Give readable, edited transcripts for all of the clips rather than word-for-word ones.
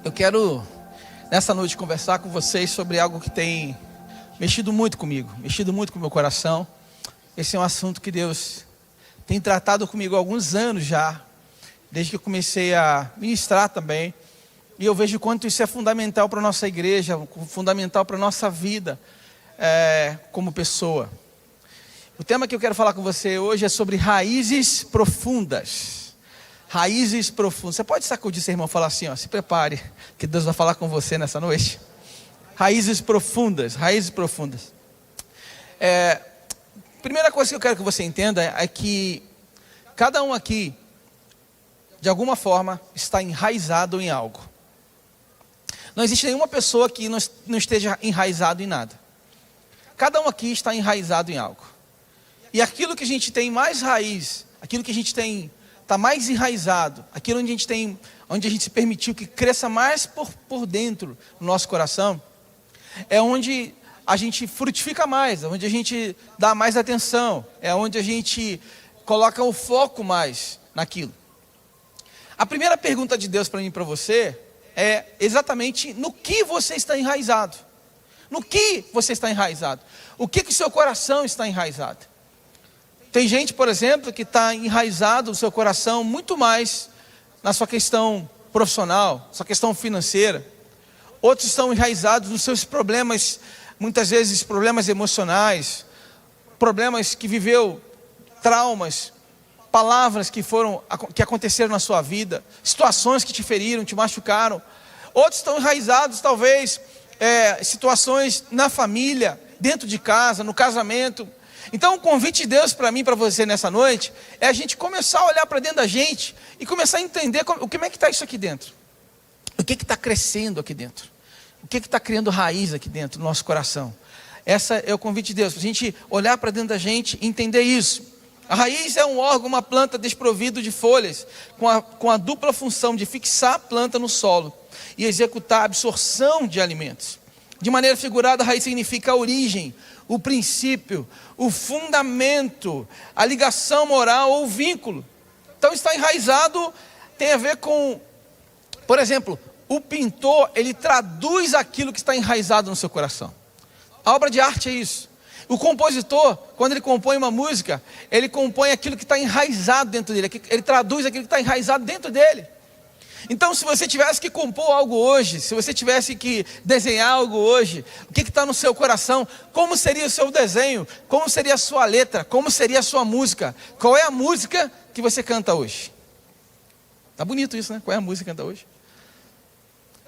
Eu quero, nessa noite, conversar com vocês sobre algo que tem mexido muito comigo, mexido muito com o meu coração. Esse é um assunto que Deus tem tratado comigo há alguns anos já, desde que eu comecei a ministrar também. E eu vejo o quanto isso é fundamental para a nossa igreja, fundamental para a nossa vida como pessoa. O tema que eu quero falar com você hoje é sobre raízes profundas. Raízes profundas. Você pode sacudir seu irmão e falar assim, ó, se prepare, que Deus vai falar com você nessa noite. Raízes profundas, raízes profundas. Primeira coisa que eu quero que você entenda é que cada um aqui, de alguma forma, está enraizado em algo. Não existe nenhuma pessoa que não esteja enraizado em nada. Cada um aqui está enraizado em algo. E aquilo que a gente tem mais raiz, aquilo que a gente tem está mais enraizado, aquilo onde a gente se permitiu que cresça mais por dentro no nosso coração, é onde a gente frutifica mais, é onde a gente dá mais atenção, é onde a gente coloca o foco mais naquilo. A primeira pergunta de Deus para mim e para você é exatamente no que você está enraizado. No que você está enraizado? O que o seu coração está enraizado? Tem gente, por exemplo, que está enraizado no seu coração muito mais na sua questão profissional, sua questão financeira. Outros estão enraizados nos seus problemas, muitas vezes problemas emocionais, problemas que viveu, traumas, palavras que aconteceram na sua vida, situações que te feriram, te machucaram. Outros estão enraizados, talvez, situações na família, dentro de casa, no casamento. Então o convite de Deus para mim e para você nessa noite é a gente começar a olhar para dentro da gente e começar a entender como é que está isso aqui dentro. O que está crescendo aqui dentro? O que está criando raiz aqui dentro do nosso coração? Esse é o convite de Deus, para a gente olhar para dentro da gente e entender isso. A raiz é um órgão, uma planta desprovido de folhas, com a dupla função de fixar a planta no solo e executar a absorção de alimentos. De maneira figurada, a raiz significa a origem, o princípio, o fundamento, a ligação moral ou o vínculo. Então está enraizado, tem a ver com, por exemplo, o pintor, ele traduz aquilo que está enraizado no seu coração. A obra de arte é isso. O compositor, quando ele compõe uma música, ele compõe aquilo que está enraizado dentro dele, ele traduz aquilo que está enraizado dentro dele. Então, se você tivesse que compor algo hoje, se você tivesse que desenhar algo hoje, o que está no seu coração? Como seria o seu desenho? Como seria a sua letra? Como seria a sua música? Qual é a música que você canta hoje? Tá bonito isso, né? Qual é a música que canta hoje?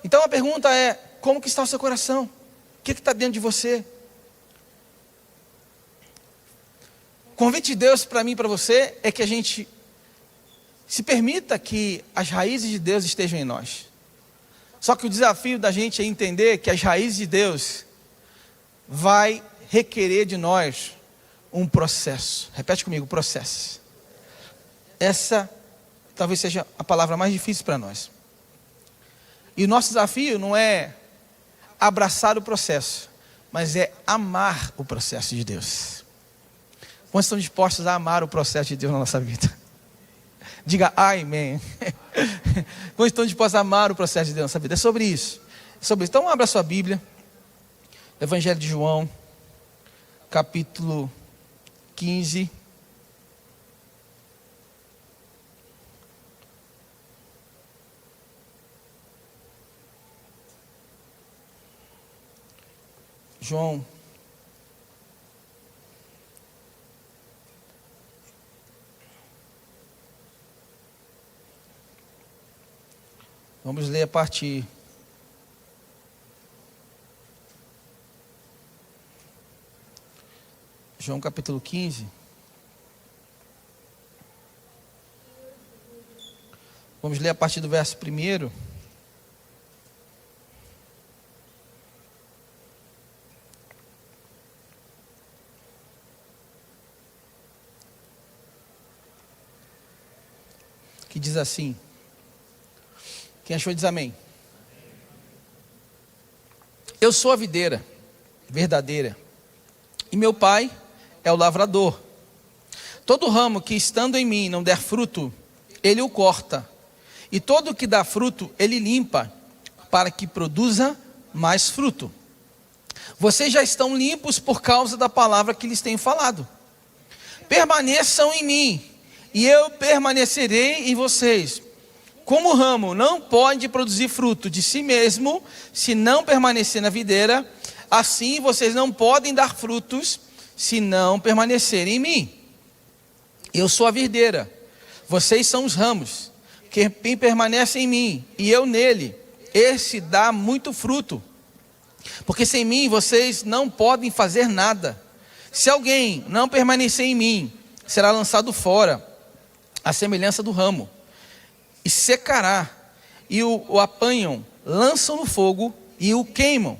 Então a pergunta é, como que está o seu coração? O que está dentro de você? O convite de Deus para mim e para você é que a gente se permita que as raízes de Deus estejam em nós. Só que o desafio da gente é entender que as raízes de Deus vai requerer de nós um processo. Repete comigo, processo. Essa talvez seja a palavra mais difícil para nós. E o nosso desafio não é abraçar o processo, mas é amar o processo de Deus. Quantos estão dispostos a amar o processo de Deus na nossa vida? Diga amém. Quantos estão dispostos a amar o processo de Deus na nossa vida? É sobre isso. Então abra sua Bíblia. Evangelho de João, capítulo 15. João vamos ler a partir João capítulo 15. Vamos ler a partir do verso 1. Que diz assim. Quem achou diz amém. Eu sou a videira verdadeira, e meu pai é o lavrador. Todo ramo que estando em mim não der fruto, ele o corta. E todo o que dá fruto, ele limpa, para que produza mais fruto. Vocês já estão limpos por causa da palavra que lhes tenho falado. Permaneçam em mim, e eu permanecerei em vocês. Como o ramo não pode produzir fruto de si mesmo, se não permanecer na videira, assim vocês não podem dar frutos, se não permanecerem em mim. Eu sou a videira, vocês são os ramos. Quem permanece em mim, e eu nele, esse dá muito fruto. Porque sem mim vocês não podem fazer nada. Se alguém não permanecer em mim, será lançado fora, à semelhança do ramo, e secará, e o apanham, lançam no fogo e o queimam.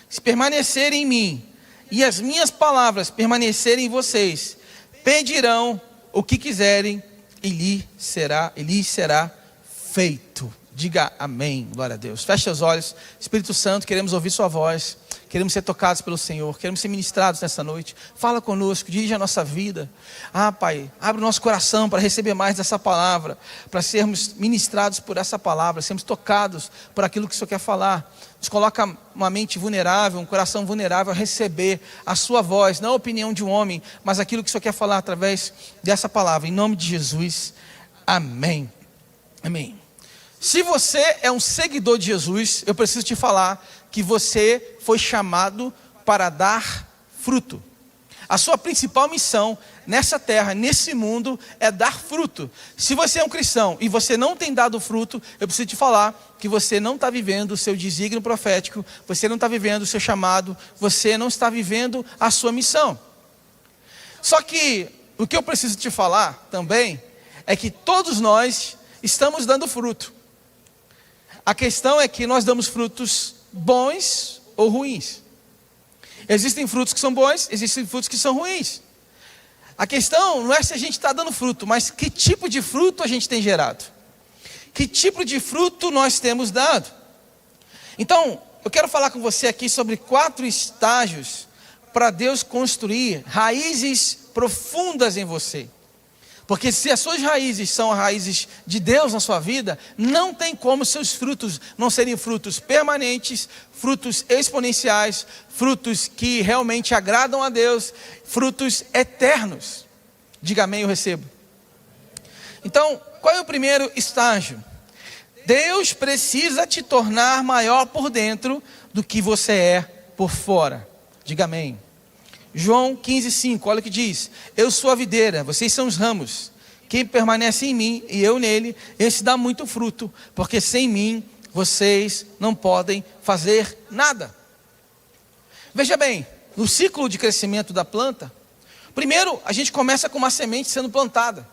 Se permanecerem em mim, e as minhas palavras permanecerem em vocês, pedirão o que quiserem, e lhes será feito. Diga amém, glória a Deus. Feche os olhos. Espírito Santo, queremos ouvir sua voz, queremos ser tocados pelo Senhor, queremos ser ministrados nessa noite. Fala conosco, dirige a nossa vida. Pai, abre o nosso coração para receber mais dessa palavra, para sermos ministrados por essa palavra, sermos tocados por aquilo que o Senhor quer falar. Nos coloca uma mente vulnerável, um coração vulnerável a receber a sua voz, não a opinião de um homem, mas aquilo que o Senhor quer falar através dessa palavra. Em nome de Jesus, amém. Amém. Se você é um seguidor de Jesus, eu preciso te falar que você foi chamado para dar fruto. A sua principal missão nessa terra, nesse mundo, é dar fruto. Se você é um cristão e você não tem dado fruto, eu preciso te falar que você não está vivendo o seu desígnio profético, você não está vivendo o seu chamado, você não está vivendo a sua missão. Só que o que eu preciso te falar também é que todos nós estamos dando fruto. A questão é que nós damos frutos bons ou ruins. Existem frutos que são bons, existem frutos que são ruins. A questão não é se a gente está dando fruto, mas que tipo de fruto a gente tem gerado. Que tipo de fruto nós temos dado. Então, eu quero falar com você aqui sobre 4 estágios para Deus construir raízes profundas em você. Porque se as suas raízes são raízes de Deus na sua vida, não tem como seus frutos não serem frutos permanentes, frutos exponenciais, frutos que realmente agradam a Deus, frutos eternos. Diga amém, eu recebo. Então, qual é o primeiro estágio? Deus precisa te tornar maior por dentro do que você é por fora. Diga amém. João 15,5, olha o que diz: eu sou a videira, vocês são os ramos. Quem permanece em mim e eu nele, esse dá muito fruto, porque sem mim vocês não podem fazer nada. Veja bem, no ciclo de crescimento da planta, primeiro a gente começa com uma semente sendo plantada,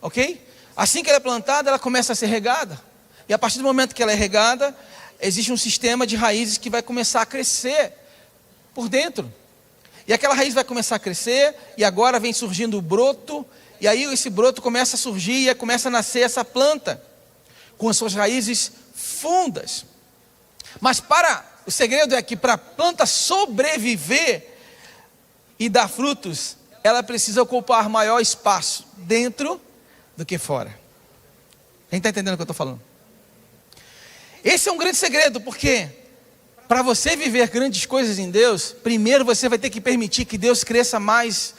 ok? Assim que ela é plantada, ela começa a ser regada, e a partir do momento que ela é regada, existe um sistema de raízes que vai começar a crescer por dentro. E aquela raiz vai começar a crescer, e agora vem surgindo o broto, e aí esse broto começa a surgir, e começa a nascer essa planta, com as suas raízes fundas. Mas o segredo é que para a planta sobreviver e dar frutos, ela precisa ocupar maior espaço dentro do que fora. Quem está entendendo o que eu estou falando? Esse é um grande segredo, porque para você viver grandes coisas em Deus, primeiro você vai ter que permitir que Deus cresça mais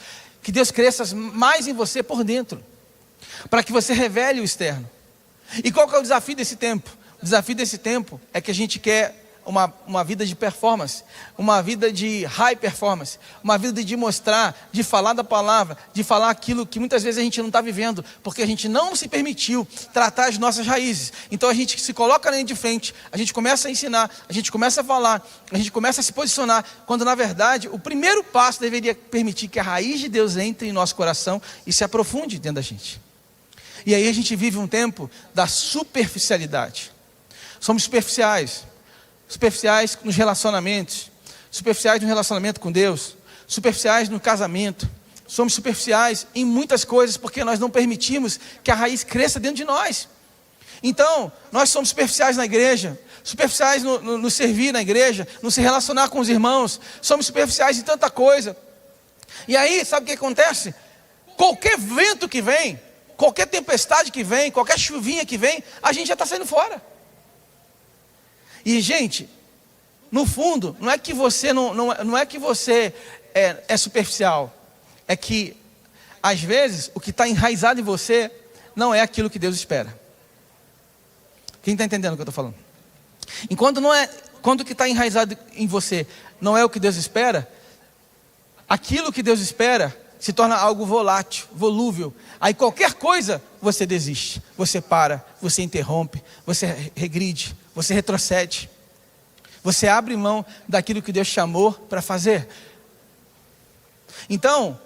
em você por dentro, para que você revele o externo. E qual que é o desafio desse tempo? O desafio desse tempo é que a gente quer uma vida de performance, uma vida de high performance, uma vida de mostrar, de falar da palavra, de falar aquilo que muitas vezes a gente não está vivendo, porque a gente não se permitiu tratar as nossas raízes. Então a gente se coloca na linha de frente, a gente começa a ensinar, a gente começa a falar, a gente começa a se posicionar, quando na verdade o primeiro passo deveria permitir que a raiz de Deus entre em nosso coração e se aprofunde dentro da gente. E aí a gente vive um tempo da superficialidade. Somos superficiais nos relacionamentos, superficiais no relacionamento com Deus, superficiais no casamento, somos superficiais em muitas coisas, porque nós não permitimos que a raiz cresça dentro de nós. Então, nós somos superficiais na igreja, superficiais no servir na igreja, no se relacionar com os irmãos, somos superficiais em tanta coisa. E aí, sabe o que acontece? Qualquer vento que vem, qualquer tempestade que vem, qualquer chuvinha que vem, a gente já está saindo fora. E, gente, no fundo, não é que você não é que você é superficial. É que, às vezes, o que está enraizado em você não é aquilo que Deus espera. Quem está entendendo o que eu estou falando? Quando o que está enraizado em você não é o que Deus espera, aquilo que Deus espera se torna algo volátil, volúvel. Aí qualquer coisa, você desiste, você para, você interrompe, você regride, você retrocede. Você abre mão daquilo que Deus chamou para fazer. Então,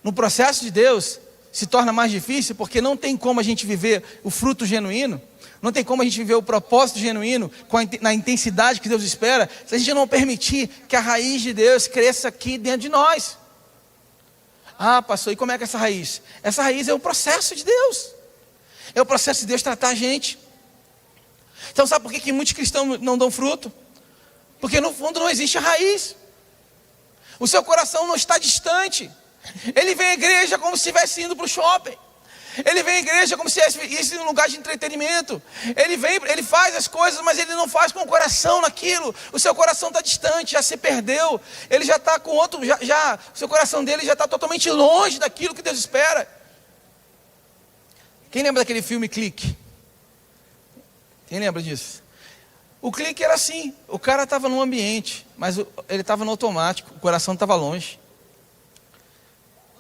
no processo de Deus, se torna mais difícil, porque não tem como a gente viver o fruto genuíno, não tem como a gente viver o propósito genuíno na intensidade que Deus espera, se a gente não permitir que a raiz de Deus cresça aqui dentro de nós. Ah, pastor, e como é que é essa raiz? Essa raiz é o processo de Deus. É o processo de Deus tratar a gente. Então sabe por que muitos cristãos não dão fruto? Porque no fundo não existe a raiz. O seu coração não está distante. Ele vem à igreja como se estivesse indo para o shopping. Ele vem à igreja como se estivesse em um lugar de entretenimento. Ele faz as coisas, mas ele não faz com o coração naquilo. O seu coração está distante, já se perdeu. Ele já está com outro, o seu coração dele já está totalmente longe daquilo que Deus espera. Quem lembra daquele filme Clique? Quem lembra disso? O Clique era assim, o cara estava num ambiente, mas ele estava no automático, o coração estava longe.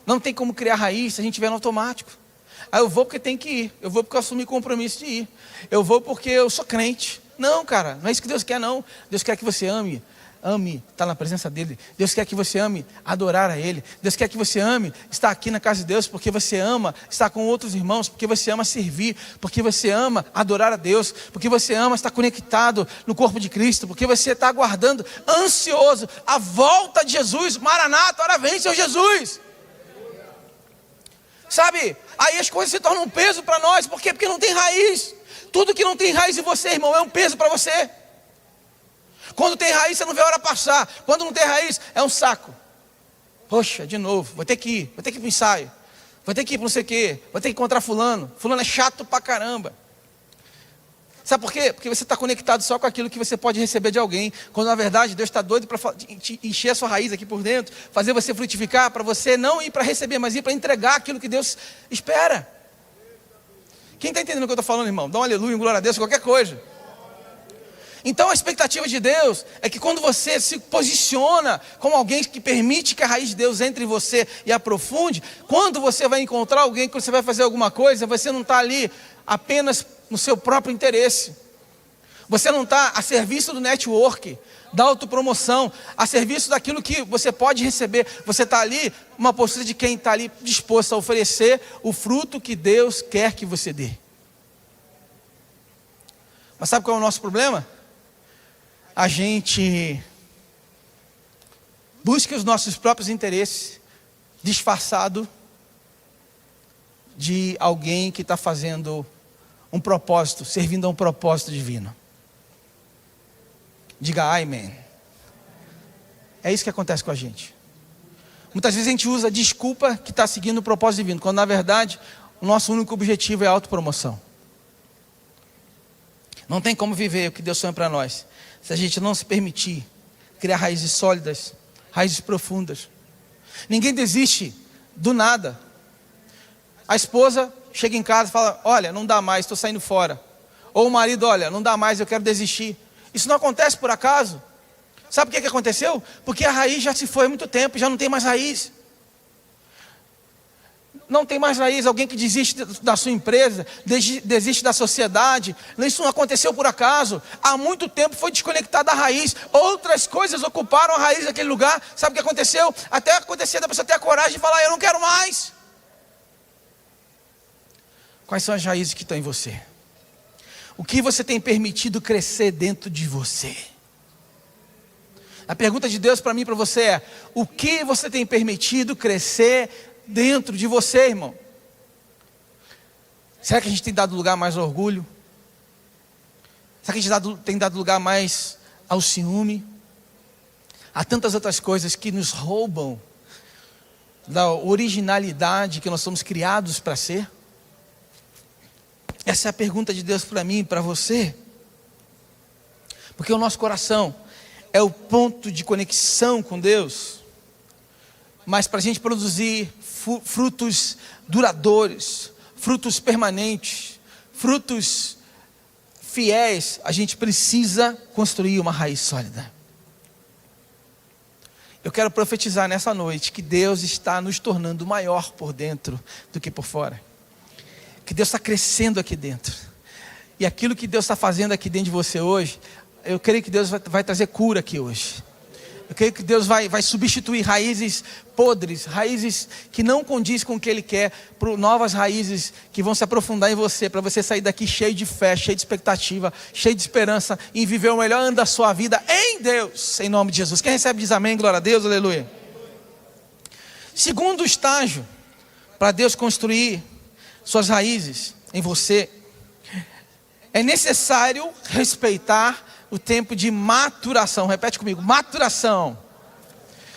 Não tem como criar raiz se a gente estiver no automático. Ah, eu vou porque tem que ir. Eu vou porque eu assumi compromisso de ir. Eu vou porque eu sou crente. Não, cara, não é isso que Deus quer, não. Deus quer que você ame estar na presença dEle. Deus quer que você ame adorar a Ele. Deus quer que você ame estar aqui na casa de Deus, porque você ama estar com outros irmãos, porque você ama servir, porque você ama adorar a Deus, porque você ama estar conectado no corpo de Cristo, porque você está aguardando, ansioso, a volta de Jesus. Maranata, ora vem, Senhor Jesus. Sabe, aí as coisas se tornam um peso para nós. Por quê? Porque não tem raiz. Tudo que não tem raiz em você, irmão, é um peso para você. Quando tem raiz, você não vê a hora passar. Quando não tem raiz, é um saco. Poxa, de novo, vou ter que ir para o ensaio. Vou ter que ir para não sei o quê. Vou ter que encontrar fulano. Fulano é chato pra caramba. Sabe por quê? Porque você está conectado só com aquilo que você pode receber de alguém, quando na verdade Deus está doido para encher a sua raiz aqui por dentro, fazer você frutificar, para você não ir para receber, mas ir para entregar aquilo que Deus espera. Quem está entendendo o que eu estou falando, irmão? Dá um aleluia, um glória a Deus, qualquer coisa. Então a expectativa de Deus é que quando você se posiciona como alguém que permite que a raiz de Deus entre em você e aprofunde, quando você vai encontrar alguém, quando você vai fazer alguma coisa, você não está ali apenas no seu próprio interesse. Você não está a serviço do network, da autopromoção, a serviço daquilo que você pode receber. Você está ali, uma postura de quem está ali disposto a oferecer o fruto que Deus quer que você dê. Mas sabe qual é o nosso problema? A gente busca os nossos próprios interesses, disfarçado de alguém que está fazendo um propósito, servindo a um propósito divino. Diga amém. É isso que acontece com a gente. Muitas vezes a gente usa a desculpa que está seguindo o propósito divino, quando na verdade o nosso único objetivo é a autopromoção. Não tem como viver o que Deus sonha para nós, se a gente não se permitir criar raízes sólidas, raízes profundas. Ninguém desiste do nada. A esposa chega em casa e fala, olha, não dá mais, estou saindo fora. Ou o marido, olha, não dá mais, eu quero desistir. Isso não acontece por acaso. Sabe por que aconteceu? Porque a raiz já se foi há muito tempo, já não tem mais raiz. Não tem mais raiz, alguém que desiste da sua empresa, desiste da sociedade. Isso não aconteceu por acaso. Há muito tempo foi desconectada a raiz. Outras coisas ocuparam a raiz daquele lugar. Sabe o que aconteceu? Até acontecer da pessoa ter a coragem de falar, eu não quero mais. Quais são as raízes que estão em você? O que você tem permitido crescer dentro de você? A pergunta de Deus para mim e para você é, o que você tem permitido crescer dentro de você, irmão? Será que a gente tem dado lugar mais ao orgulho? Será que a gente tem dado lugar mais ao ciúme? Há tantas outras coisas que nos roubam da originalidade que nós somos criados para ser. Essa é a pergunta de Deus para mim e para você. Porque o nosso coração é o ponto de conexão com Deus. Mas para a gente produzir frutos duradouros, frutos permanentes, frutos fiéis, a gente precisa construir uma raiz sólida. Eu quero profetizar nessa noite que Deus está nos tornando maior por dentro do que por fora. Que Deus está crescendo aqui dentro. E aquilo que Deus está fazendo aqui dentro de você hoje, eu creio que Deus vai trazer cura aqui hoje. Eu creio que Deus vai substituir raízes podres, raízes que não condiz com o que Ele quer, por novas raízes que vão se aprofundar em você, para você sair daqui cheio de fé, cheio de expectativa, cheio de esperança, em viver o melhor ano da sua vida em Deus, em nome de Jesus. Quem recebe diz amém, glória a Deus, aleluia. Segundo estágio, para Deus construir suas raízes em você, é necessário respeitar o tempo de maturação. Repete comigo, maturação.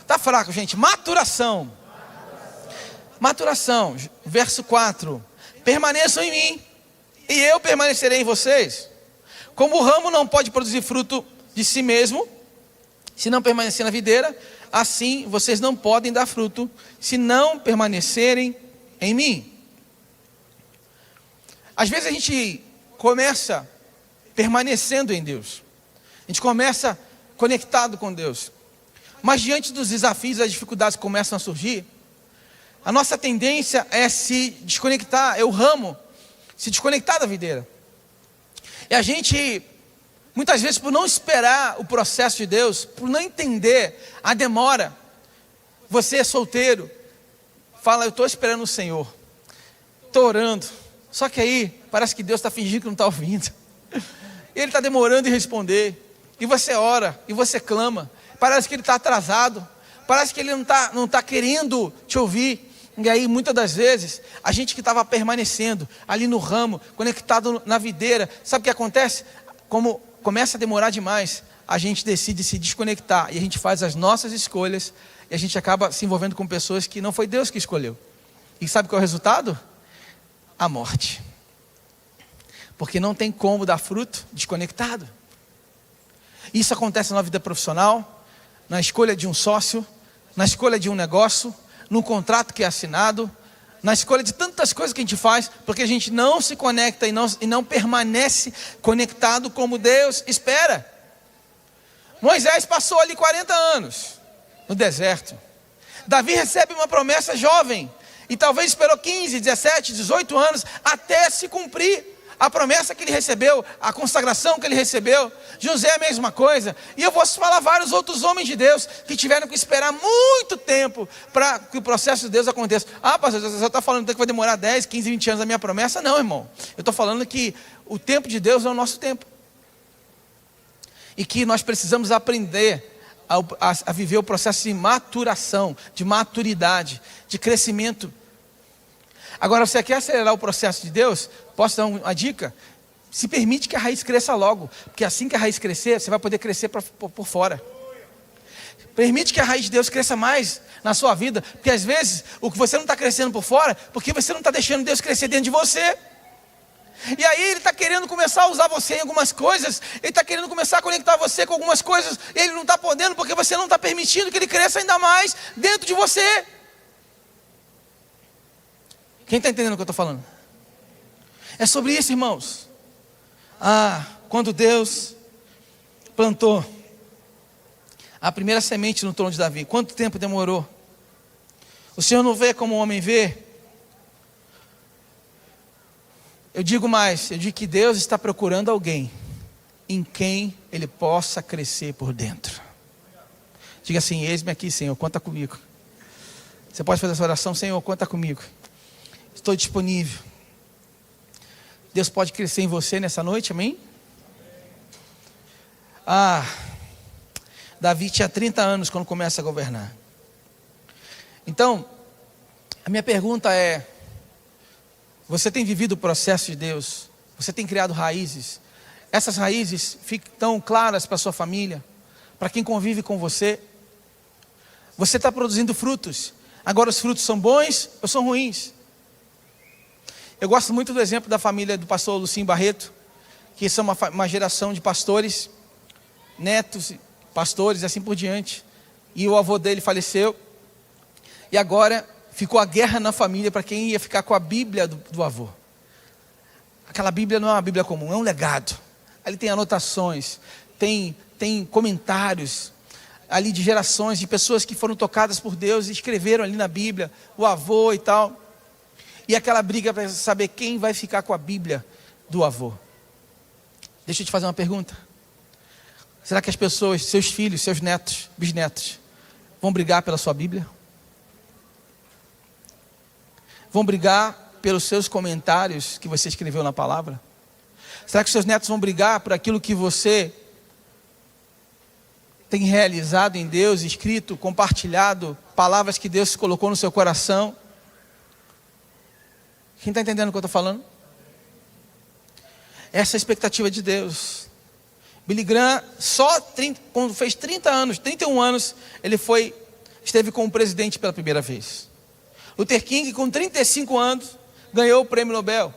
Tá fraco, gente. Maturação. Maturação. Verso 4. Permaneçam em mim, e eu permanecerei em vocês. Como o ramo não pode produzir fruto de si mesmo, se não permanecer na videira, assim vocês não podem dar fruto, se não permanecerem em mim. Às vezes a gente começa permanecendo em Deus. A gente começa conectado com Deus. Mas diante dos desafios e das dificuldades que começam a surgir, a nossa tendência é se desconectar, é o ramo, se desconectar da videira. E a gente, muitas vezes, por não esperar o processo de Deus, por não entender a demora, você é solteiro, fala, eu estou esperando o Senhor, estou orando, só que aí parece que Deus está fingindo que não está ouvindo. Ele está demorando em responder. E você ora, e você clama. Parece que ele está atrasado. Parece que ele não está querendo te ouvir. E aí muitas das vezes, a gente que estava permanecendo ali no ramo, conectado na videira, sabe o que acontece? Como começa a demorar demais, a gente decide se desconectar. E a gente faz as nossas escolhas. E a gente acaba se envolvendo com pessoas que não foi Deus que escolheu. E sabe qual é o resultado? A morte. Porque não tem como dar fruto desconectado. Isso acontece na vida profissional, na escolha de um sócio, na escolha de um negócio, no contrato que é assinado, na escolha de tantas coisas que a gente faz, porque a gente não se conecta e não permanece conectado como Deus espera. Moisés passou ali 40 anos no deserto. Davi recebe uma promessa jovem, e talvez esperou 15, 17, 18 anos até se cumprir a promessa que ele recebeu, a consagração que ele recebeu. José é a mesma coisa. E eu vou falar vários outros homens de Deus que tiveram que esperar muito tempo para que o processo de Deus aconteça. Ah, pastor, você está falando que vai demorar 10, 15, 20 anos a minha promessa? Não, irmão. Eu estou falando que o tempo de Deus é o nosso tempo. E que nós precisamos aprender a viver o processo de maturação, de maturidade, de crescimento. Agora, você quer acelerar o processo de Deus? Posso dar uma dica? Se permite que a raiz cresça logo, porque assim que a raiz crescer, você vai poder crescer por fora. Permite que a raiz de Deus cresça mais na sua vida, porque às vezes o que você não está crescendo por fora, porque você não está deixando Deus crescer dentro de você. E aí ele está querendo começar a usar você em algumas coisas, ele está querendo começar a conectar você com algumas coisas, e ele não está podendo, porque você não está permitindo que ele cresça ainda mais dentro de você. Quem está entendendo o que eu estou falando? É sobre isso, irmãos. Quando Deus plantou a primeira semente no trono de Davi, quanto tempo demorou? O Senhor não vê como o homem vê? Eu digo mais, eu digo que Deus está procurando alguém em quem Ele possa crescer por dentro. Diga assim, eis-me aqui, Senhor, conta comigo. Você pode fazer essa oração, Senhor, conta comigo. Estou disponível. Deus pode crescer em você nessa noite, amém? Davi tinha 30 anos quando começa a governar. Então, a minha pergunta é, você tem vivido o processo de Deus? Você tem criado raízes? Essas raízes ficam claras para a sua família? Para quem convive com você? Você está produzindo frutos. Agora os frutos são bons ou são ruins? Eu gosto muito do exemplo da família do pastor Lucim Barreto, que são uma geração de pastores. netos, pastores e assim por diante. E o avô dele faleceu. E agora ficou a guerra na família para quem ia ficar com a Bíblia do avô. Aquela Bíblia não é uma Bíblia comum, é um legado. Ali tem anotações, tem comentários ali de gerações, de pessoas que foram tocadas por Deus e escreveram ali na Bíblia, o avô e tal. E aquela briga para saber quem vai ficar com a Bíblia do avô. Deixa eu te fazer uma pergunta. Será que as pessoas, seus filhos, seus netos, bisnetos, vão brigar pela sua Bíblia? Vão brigar pelos seus comentários que você escreveu na palavra? Será que seus netos vão brigar por aquilo que você tem realizado em Deus, escrito, compartilhado, palavras que Deus colocou no seu coração? Quem está entendendo o que eu estou falando? Essa é a expectativa de Deus. Billy Graham, quando fez 31 anos, ele esteve como presidente pela primeira vez. Luther King, com 35 anos, ganhou o prêmio Nobel.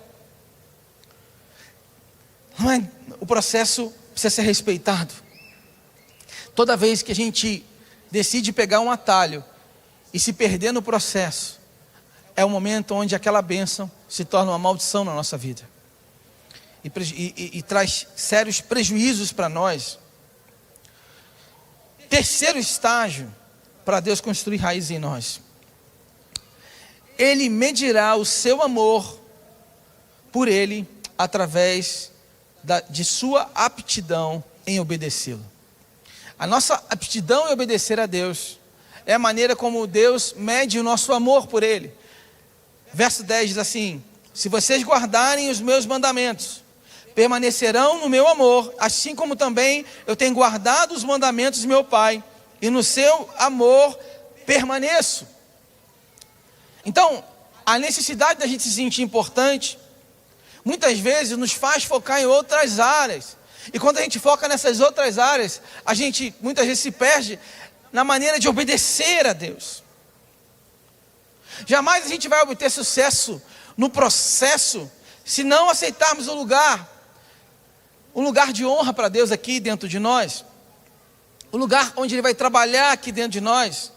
O processo precisa ser respeitado. Toda vez que a gente decide pegar um atalho e se perder no processo, é o momento onde aquela bênção se torna uma maldição na nossa vida. E traz sérios prejuízos para nós. Terceiro estágio para Deus construir raízes em nós. Ele medirá o seu amor por Ele através de sua aptidão em obedecê-lo. A nossa aptidão em obedecer a Deus é a maneira como Deus mede o nosso amor por Ele. Verso 10 diz assim: se vocês guardarem os meus mandamentos, permanecerão no meu amor, assim como também eu tenho guardado os mandamentos de meu Pai, e no seu amor permaneço. Então, a necessidade da gente se sentir importante, muitas vezes nos faz focar em outras áreas. E quando a gente foca nessas outras áreas, a gente muitas vezes se perde na maneira de obedecer a Deus. Jamais a gente vai obter sucesso no processo se não aceitarmos um lugar de honra para Deus aqui dentro de nós, o lugar onde Ele vai trabalhar aqui dentro de nós.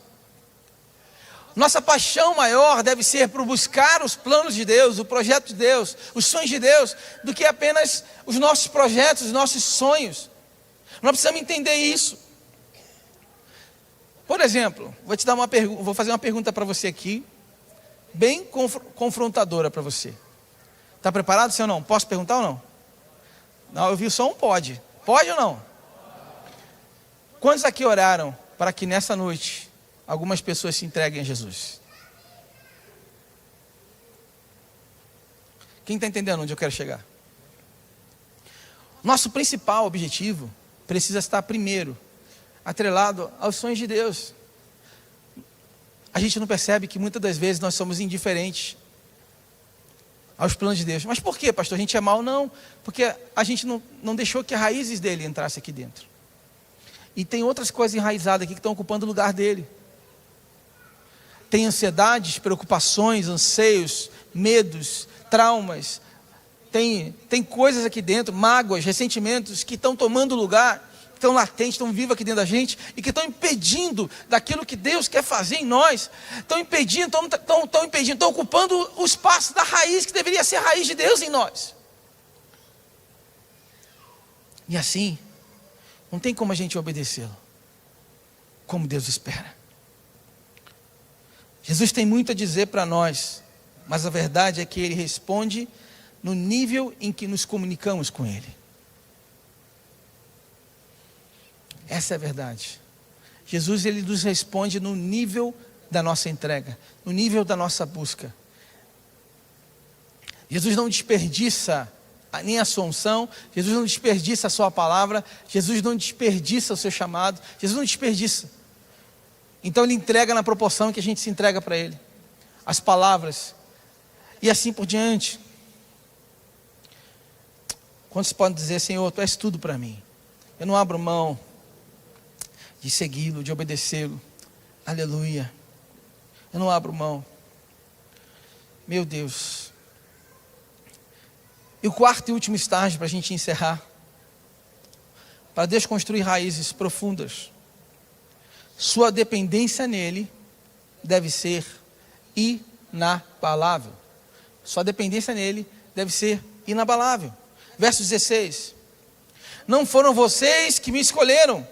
Nossa paixão maior deve ser por buscar os planos de Deus, o projeto de Deus, os sonhos de Deus, do que apenas os nossos projetos, os nossos sonhos. Nós precisamos entender isso. Por exemplo, vou fazer uma pergunta para você aqui, bem confrontadora para você. Está preparado, sim ou não? Posso perguntar ou não? Não, eu vi só um pode. Pode ou não? Quantos aqui oraram para que nessa noite algumas pessoas se entreguem a Jesus? Quem está entendendo onde eu quero chegar? Nosso principal objetivo precisa estar primeiro atrelado aos sonhos de Deus. A gente não percebe que muitas das vezes nós somos indiferentes aos planos de Deus. Mas por quê, pastor? A gente é mau? Não, porque a gente não deixou que as raízes dele entrassem aqui dentro. E tem outras coisas enraizadas aqui que estão ocupando o lugar dele. Tem ansiedades, preocupações, anseios, medos, traumas. Tem coisas aqui dentro, mágoas, ressentimentos que estão tomando lugar, estão latentes, estão vivos aqui dentro da gente e que estão impedindo daquilo que Deus quer fazer em nós. Estão ocupando o espaço da raiz que deveria ser a raiz de Deus em nós. E assim, não tem como a gente obedecê-lo como Deus espera. Jesus tem muito a dizer para nós, mas a verdade é que Ele responde no nível em que nos comunicamos com Ele. Essa é a verdade. Jesus, Ele nos responde no nível da nossa entrega, no nível da nossa busca. Jesus não desperdiça nem a sua unção, Jesus não desperdiça a sua palavra, Jesus não desperdiça o seu chamado, Jesus não desperdiça. Então Ele entrega na proporção que a gente se entrega para Ele. As palavras, e assim por diante. Quantos podem dizer: Senhor, Tu és tudo para mim, eu não abro mão de segui-lo, de obedecê-lo, aleluia, eu não abro mão. Meu Deus. E o quarto e último estágio para a gente encerrar. para Deus construir raízes profundas, sua dependência nele deve ser inabalável. Sua dependência nele deve ser inabalável. Verso 16. Não foram vocês que me escolheram,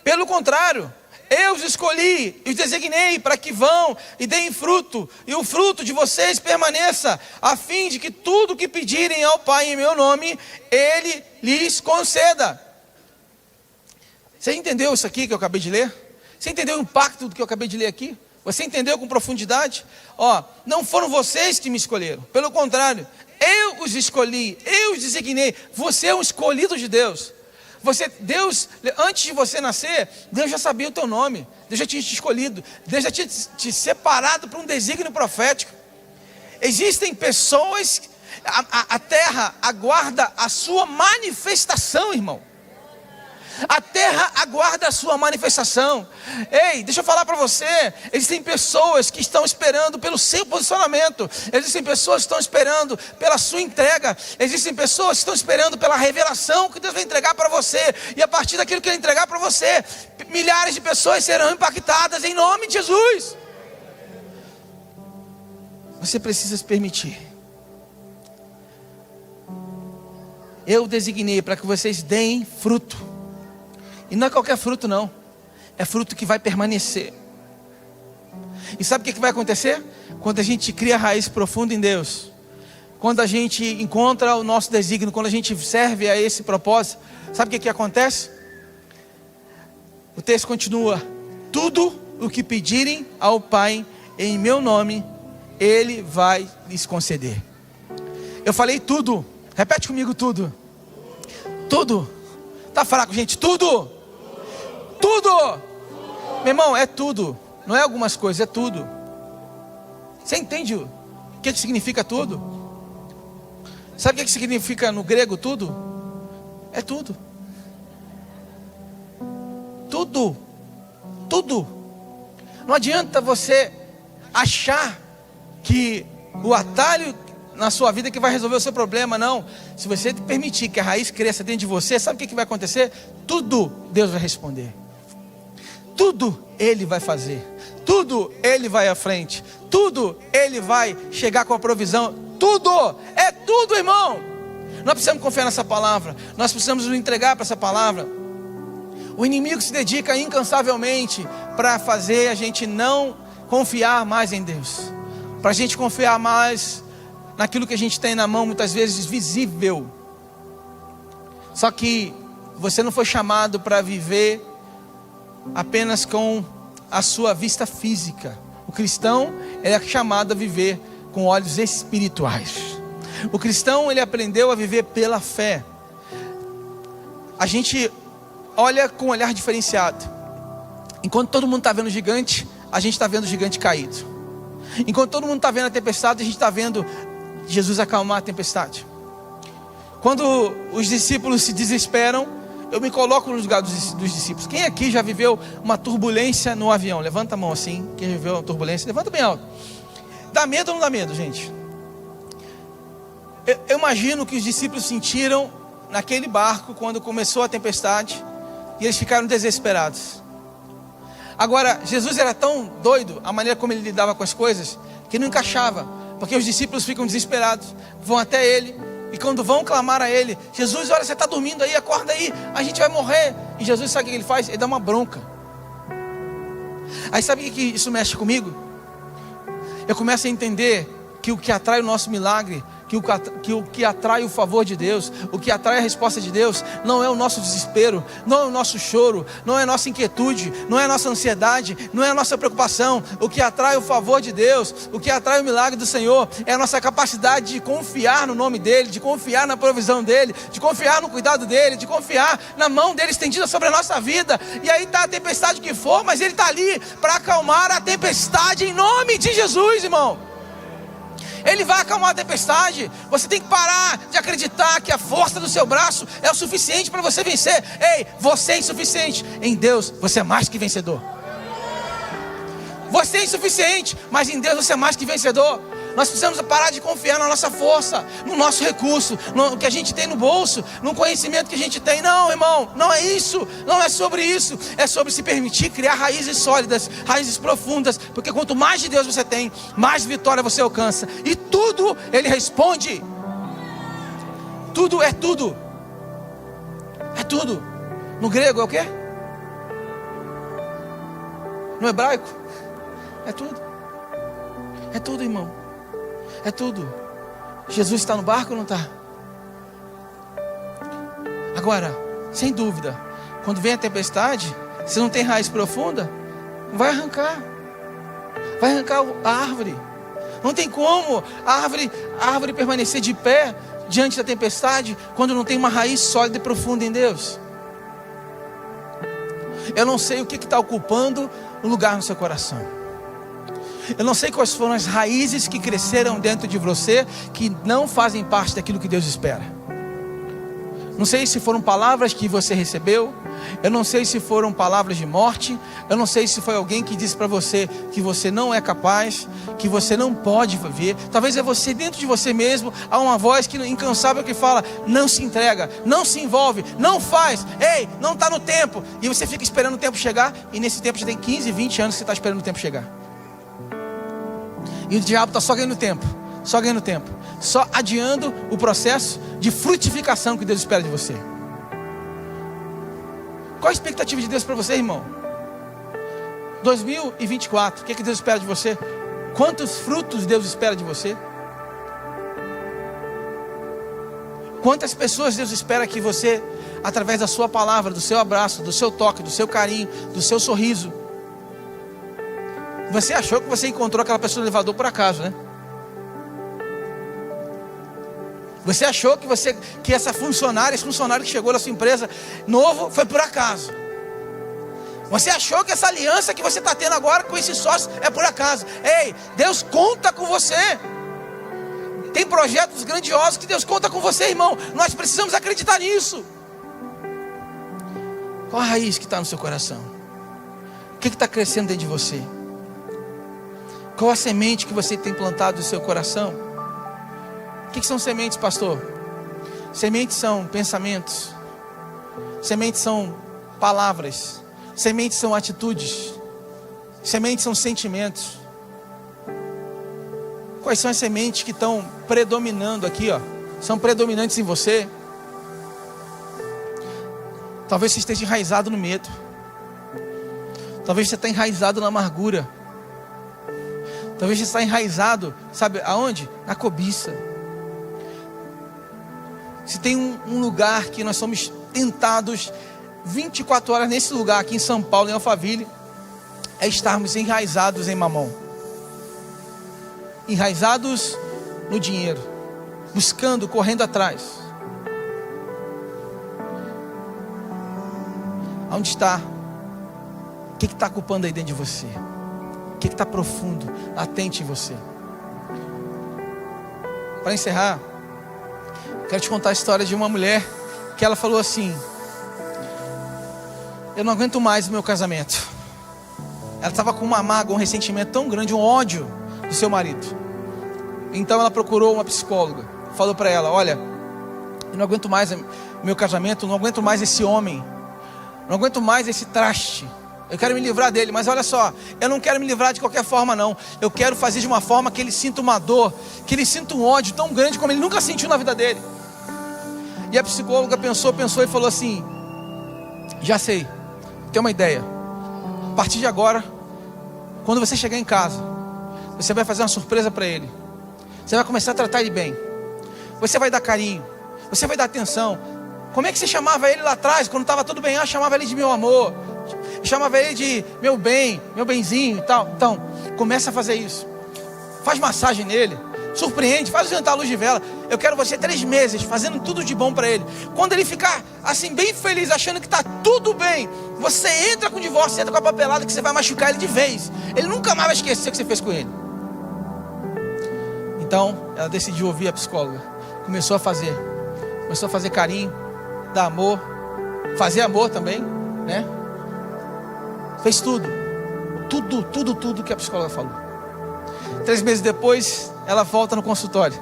pelo contrário, eu os escolhi e os designei para que vão e deem fruto, e o fruto de vocês permaneça, a fim de que tudo que pedirem ao Pai em meu nome, Ele lhes conceda. Você entendeu isso aqui que eu acabei de ler? Você entendeu o impacto do que eu acabei de ler aqui? Você entendeu com profundidade? Não foram vocês que me escolheram, pelo contrário, eu os escolhi, eu os designei. Você é um escolhido de Deus. Deus, antes de você nascer, Deus já sabia o teu nome, Deus já tinha te escolhido, Deus já tinha te separado para um desígnio profético. Existem pessoas, a terra aguarda a sua manifestação, irmão. A terra aguarda a sua manifestação. Ei, deixa eu falar para você, existem pessoas que estão esperando pelo seu posicionamento, existem pessoas que estão esperando pela sua entrega, existem pessoas que estão esperando pela revelação que Deus vai entregar para você, e a partir daquilo que Ele entregar para você, milhares de pessoas serão impactadas em nome de Jesus. Você precisa se permitir. Eu designei para que vocês deem fruto. E não é qualquer fruto não, é fruto que vai permanecer. E sabe o que vai acontecer? Quando a gente cria raiz profunda em Deus, quando a gente encontra o nosso desígnio, quando a gente serve a esse propósito, sabe o que acontece? O texto continua: tudo o que pedirem ao Pai em meu nome, Ele vai lhes conceder. Eu falei tudo, repete comigo: tudo. Tudo. Tá fraco, gente? Tudo. Tudo. Meu irmão, é tudo. Não é algumas coisas, é tudo. Você entende o que significa tudo? Sabe o que significa no grego tudo? É tudo. Tudo. Tudo. Não adianta você achar que o atalho na sua vida que vai resolver o seu problema, não. Se você permitir que a raiz cresça dentro de você, sabe o que vai acontecer? Tudo Deus vai responder. Tudo Ele vai fazer. Tudo Ele vai à frente. Tudo Ele vai chegar com a provisão. Tudo, é tudo, irmão. Nós precisamos confiar nessa palavra. Nós precisamos nos entregar para essa palavra. O inimigo se dedica incansavelmente para fazer a gente não confiar mais em Deus, para a gente confiar mais naquilo que a gente tem na mão, muitas vezes visível. Só que você não foi chamado para viver apenas com a sua vista física. O cristão, ele é chamado a viver com olhos espirituais. O cristão, ele aprendeu a viver pela fé. A gente olha com um olhar diferenciado. Enquanto todo mundo está vendo o gigante, a gente está vendo o gigante caído. Enquanto todo mundo está vendo a tempestade, a gente está vendo Jesus acalmar a tempestade. Quando os discípulos se desesperam, eu me coloco no lugar dos discípulos. Quem aqui já viveu uma turbulência no avião? Levanta a mão assim. Quem viveu uma turbulência, levanta bem alto. Dá medo ou não dá medo, gente? Eu imagino que os discípulos sentiram naquele barco quando começou a tempestade, e eles ficaram desesperados. Agora, Jesus era tão doido, a maneira como ele lidava com as coisas, que não encaixava, porque os discípulos ficam desesperados, vão até ele, e quando vão clamar a ele: Jesus, olha, você está dormindo aí, acorda aí, a gente vai morrer. E Jesus, sabe o que ele faz? Ele dá uma bronca. Aí sabe o que isso mexe comigo? Eu começo a entender que o que atrai o nosso milagre, que o que atrai o favor de Deus, o que atrai a resposta de Deus, não é o nosso desespero, não é o nosso choro, não é a nossa inquietude, não é a nossa ansiedade, não é a nossa preocupação. O que atrai o favor de Deus, o que atrai o milagre do Senhor, é a nossa capacidade de confiar no nome dEle, de confiar na provisão dEle, de confiar no cuidado dEle, de confiar na mão dEle estendida sobre a nossa vida. E aí está a tempestade que for, mas Ele está ali para acalmar a tempestade em nome de Jesus, irmão. Ele vai acalmar a tempestade. Você tem que parar de acreditar que a força do seu braço é o suficiente para você vencer. Ei, você é insuficiente. Em Deus você é mais que vencedor. Você é insuficiente, mas em Deus você é mais que vencedor. Nós precisamos parar de confiar na nossa força, no nosso recurso, no que a gente tem no bolso, no conhecimento que a gente tem. Não, irmão, não é isso. Não é sobre isso. É sobre se permitir criar raízes sólidas, raízes profundas. Porque quanto mais de Deus você tem, mais vitória você alcança. E tudo Ele responde. Tudo é tudo. É tudo. No grego é o quê? No hebraico? É tudo. É tudo, irmão. É tudo. Jesus está no barco ou não está? Agora, sem dúvida, quando vem a tempestade, se não tem raiz profunda, vai arrancar. Vai arrancar a árvore. Não tem como a árvore permanecer de pé diante da tempestade quando não tem uma raiz sólida e profunda em Deus. Eu não sei o que está ocupando um lugar no seu coração. Eu não sei quais foram as raízes que cresceram dentro de você, que não fazem parte daquilo que Deus espera. Não sei se foram palavras que você recebeu. Eu não sei se foram palavras de morte. Eu não sei se foi alguém que disse para você que você não é capaz, que você não pode viver. Talvez é você, dentro de você mesmo, há uma voz incansável que fala: não se entrega, não se envolve, não faz, ei, não está no tempo. E você fica esperando o tempo chegar, e nesse tempo já tem 15, 20 anos que você está esperando o tempo chegar. E o diabo está só ganhando tempo, só adiando o processo de frutificação que Deus espera de você. Qual a expectativa de Deus para você, irmão? 2024, o que Deus espera de você? Quantos frutos Deus espera de você? Quantas pessoas Deus espera que você, através da sua palavra, do seu abraço, do seu toque, do seu carinho, do seu sorriso. Você achou que você encontrou aquela pessoa no elevador por acaso, né? Você achou que esse funcionário que chegou na sua empresa novo foi por acaso. Você achou que essa aliança que você está tendo agora com esse sócio é por acaso. Ei, Deus conta com você. Tem projetos grandiosos que Deus conta com você, irmão. Nós precisamos acreditar nisso. Qual a raiz que está no seu coração? O que está crescendo dentro de você? Qual a semente que você tem plantado no seu coração? O que são sementes, pastor? Sementes são pensamentos. Sementes são palavras. Sementes são atitudes. Sementes são sentimentos. Quais são as sementes que estão predominando aqui, ó? São predominantes em você? Talvez você esteja enraizado no medo. Talvez você esteja enraizado na amargura. Talvez você está enraizado, sabe aonde? Na cobiça. Se tem um lugar que nós somos tentados 24 horas nesse lugar aqui em São Paulo, em Alphaville, é estarmos enraizados em mamão. Enraizados no dinheiro, buscando, correndo atrás. Onde está? O que está ocupando aí dentro de você? O que está profundo, latente em você? Para encerrar, quero te contar a história de uma mulher que ela falou assim: eu não aguento mais o meu casamento. Ela estava com uma mágoa, um ressentimento tão grande, um ódio do seu marido. Então ela procurou uma psicóloga. Falou para ela: olha, eu não aguento mais o meu casamento, não aguento mais esse homem, não aguento mais esse traste. Eu quero me livrar dele, mas olha só, eu não quero me livrar de qualquer forma não. Eu quero fazer de uma forma que ele sinta uma dor, que ele sinta um ódio tão grande como ele nunca sentiu na vida dele. E a psicóloga pensou e falou assim: já sei, tem uma ideia. A partir de agora, quando você chegar em casa, você vai fazer uma surpresa para ele. Você vai começar a tratar ele bem. Você vai dar carinho, você vai dar atenção. Como é que você chamava ele lá atrás, quando estava tudo bem? Chamava ele de meu amor, chamava ele de meu bem, meu benzinho e tal. Então, começa a fazer isso. Faz massagem nele, surpreende, faz o jantar à luz de vela. Eu quero você 3 meses fazendo tudo de bom para ele. Quando ele ficar assim bem feliz, achando que está tudo bem, você entra com o divórcio, entra com a papelada, que você vai machucar ele de vez. Ele nunca mais vai esquecer o que você fez com ele. Então ela decidiu ouvir a psicóloga. Começou a fazer carinho, dar amor, fazer amor também, né? Fez tudo que a psicóloga falou. 3 meses depois, ela volta no consultório.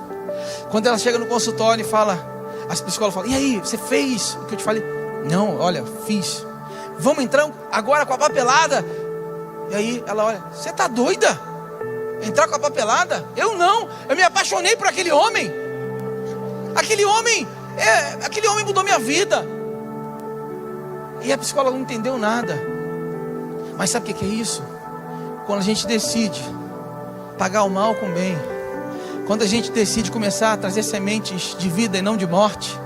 Quando ela chega no consultório e fala, a psicóloga fala: e aí, você fez o que eu te falei? Não, olha, fiz. Vamos entrar agora com a papelada. E aí ela olha: você está doida? Entrar com a papelada? Eu não, eu me apaixonei por aquele homem. Aquele homem mudou minha vida. E a psicóloga não entendeu nada. Mas sabe o que é isso? Quando a gente decide pagar o mal com o bem, quando a gente decide começar a trazer sementes de vida e não de morte,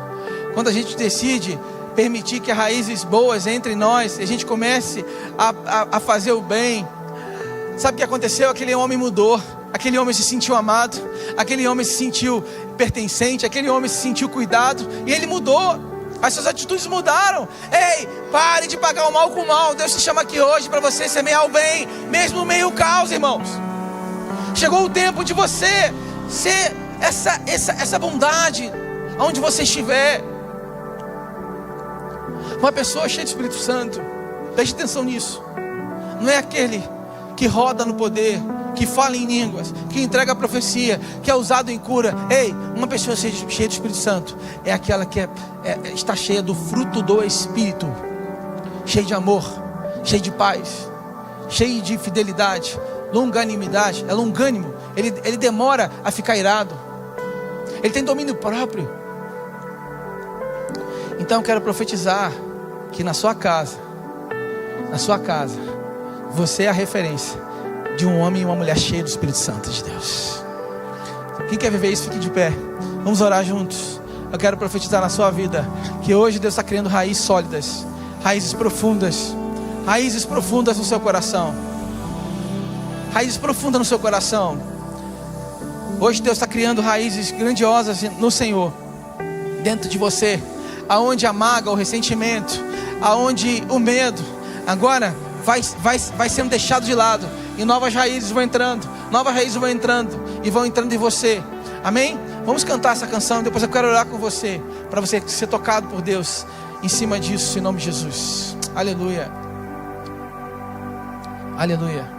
quando a gente decide permitir que raízes boas entre nós, e a gente comece a fazer o bem. Sabe o que aconteceu? Aquele homem mudou. Aquele homem se sentiu amado. Aquele homem se sentiu pertencente. Aquele homem se sentiu cuidado. E ele mudou. As suas atitudes mudaram. Ei, pare de pagar o mal com o mal. Deus te chama aqui hoje para você semear o bem, mesmo no meio do caos, irmãos. Chegou o tempo de você ser essa bondade onde você estiver. Uma pessoa cheia de Espírito Santo, preste atenção nisso. Não é aquele que roda no poder, que fala em línguas, que entrega a profecia, que é usado em cura. Ei, uma pessoa cheia de Espírito Santo é aquela que está cheia do fruto do Espírito, cheia de amor, cheia de paz, cheia de fidelidade, longanimidade. É longânimo. Ele demora a ficar irado. Ele tem domínio próprio. Então eu quero profetizar que na sua casa, você é a referência de um homem e uma mulher cheios do Espírito Santo de Deus. Quem quer viver isso, fique de pé. Vamos orar juntos. Eu quero profetizar na sua vida que hoje Deus está criando raízes sólidas, raízes profundas no seu coração. Raízes profundas no seu coração. Hoje Deus está criando raízes grandiosas no Senhor, dentro de você. Aonde a mágoa, o ressentimento, aonde o medo, agora vai sendo deixado de lado. E novas raízes vão entrando e vão entrando em você. Amém? Vamos cantar essa canção. Depois eu quero orar com você, para você ser tocado por Deus em cima disso, em nome de Jesus. Aleluia. Aleluia.